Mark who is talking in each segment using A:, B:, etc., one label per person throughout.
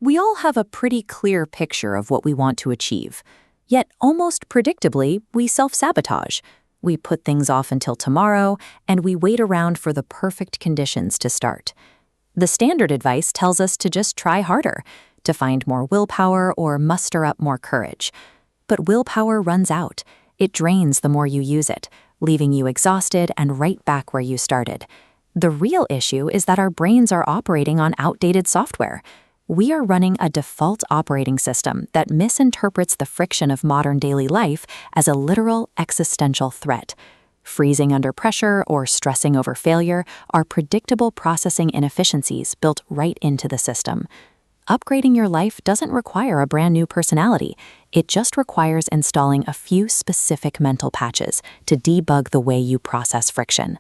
A: We all have a pretty clear picture of what we want to achieve. Yet, almost predictably, we self-sabotage. We put things off until tomorrow, and we wait around for the perfect conditions to start. The standard advice tells us to just try harder, to find more willpower or muster up more courage. But willpower runs out. It drains the more you use it, leaving you exhausted and right back where you started. The real issue is that our brains are operating on outdated software. We are running a default operating system that misinterprets the friction of modern daily life as a literal existential threat. Freezing under pressure or stressing over failure are predictable processing inefficiencies built right into the system. Upgrading your life doesn't require a brand new personality. It just requires installing a few specific mental patches to debug the way you process friction.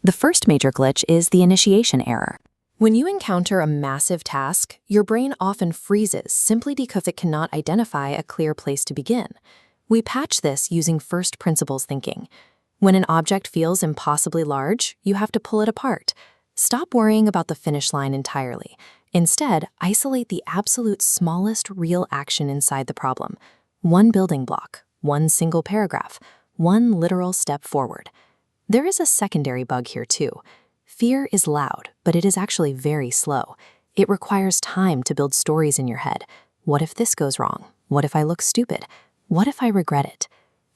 A: The first major glitch is the initiation error. When you encounter a massive task, your brain often freezes simply because it cannot identify a clear place to begin. We patch this using first principles thinking. When an object feels impossibly large, you have to pull it apart. Stop worrying about the finish line entirely. Instead, isolate the absolute smallest real action inside the problem. One building block, one single paragraph, one literal step forward. There is a secondary bug here too. Fear is loud, but it is actually very slow. It requires time to build stories in your head. What if this goes wrong? What if I look stupid? What if I regret it?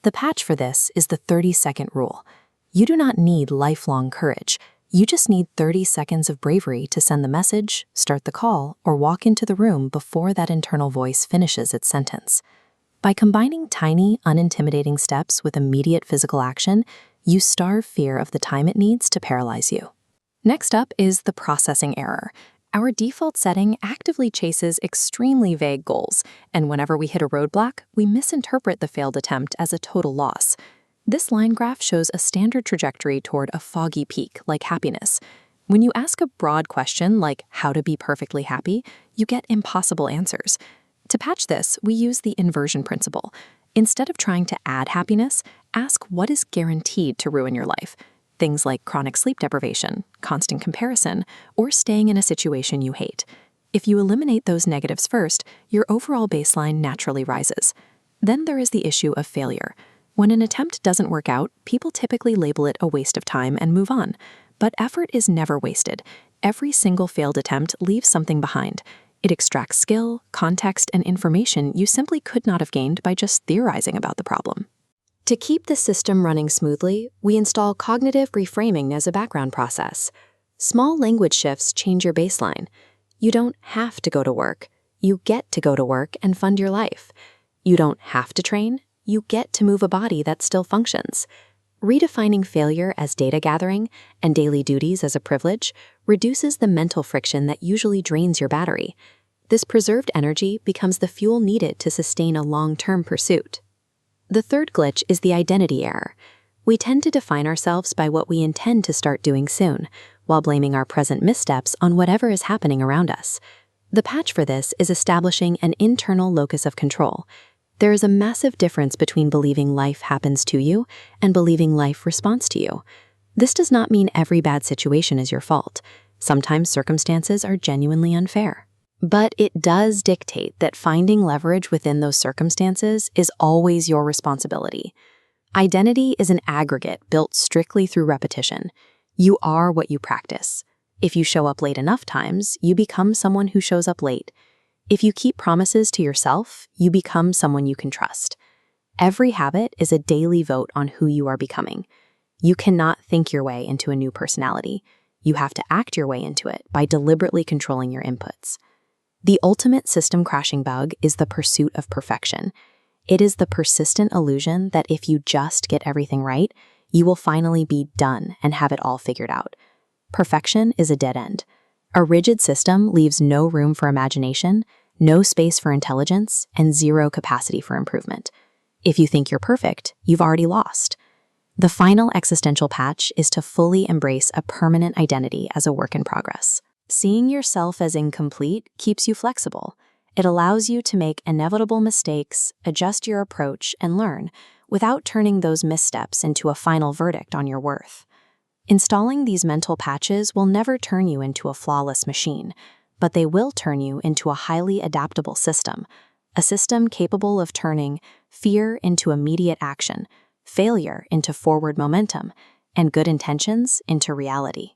A: The patch for this is the 30-second rule. You do not need lifelong courage. You just need 30 seconds of bravery to send the message, start the call, or walk into the room before that internal voice finishes its sentence. By combining tiny, unintimidating steps with immediate physical action, you starve fear of the time it needs to paralyze you. Next up is the processing error. Our default setting actively chases extremely vague goals, and whenever we hit a roadblock, we misinterpret the failed attempt as a total loss. This line graph shows a standard trajectory toward a foggy peak, like happiness. When you ask a broad question like how to be perfectly happy, you get impossible answers. To patch this, we use the inversion principle. Instead of trying to add happiness, ask what is guaranteed to ruin your life. Things like chronic sleep deprivation, constant comparison, or staying in a situation you hate. If you eliminate those negatives first, your overall baseline naturally rises. Then there is the issue of failure. When an attempt doesn't work out, people typically label it a waste of time and move on. But effort is never wasted. Every single failed attempt leaves something behind. It extracts skill, context, and information you simply could not have gained by just theorizing about the problem. To keep the system running smoothly, we install cognitive reframing as a background process. Small language shifts change your baseline. You don't have to go to work. You get to go to work and fund your life. You don't have to train. You get to move a body that still functions. Redefining failure as data gathering and daily duties as a privilege reduces the mental friction that usually drains your battery. This preserved energy becomes the fuel needed to sustain a long-term pursuit. The third glitch is the identity error. We tend to define ourselves by what we intend to start doing soon, while blaming our present missteps on whatever is happening around us. The patch for this is establishing an internal locus of control. There is a massive difference between believing life happens to you and believing life responds to you. This does not mean every bad situation is your fault. Sometimes circumstances are genuinely unfair. But it does dictate that finding leverage within those circumstances is always your responsibility. Identity is an aggregate built strictly through repetition. You are what you practice. If you show up late enough times, you become someone who shows up late. If you keep promises to yourself, you become someone you can trust. Every habit is a daily vote on who you are becoming. You cannot think your way into a new personality. You have to act your way into it by deliberately controlling your inputs. The ultimate system-crashing bug is the pursuit of perfection. It is the persistent illusion that if you just get everything right, you will finally be done and have it all figured out. Perfection is a dead end. A rigid system leaves no room for imagination, no space for intelligence, and zero capacity for improvement. If you think you're perfect, you've already lost. The final existential patch is to fully embrace a permanent identity as a work in progress. Seeing yourself as incomplete keeps you flexible. It allows you to make inevitable mistakes, adjust your approach, and learn without turning those missteps into a final verdict on your worth. Installing these mental patches will never turn you into a flawless machine, but they will turn you into a highly adaptable system, a system capable of turning fear into immediate action, failure into forward momentum, and good intentions into reality.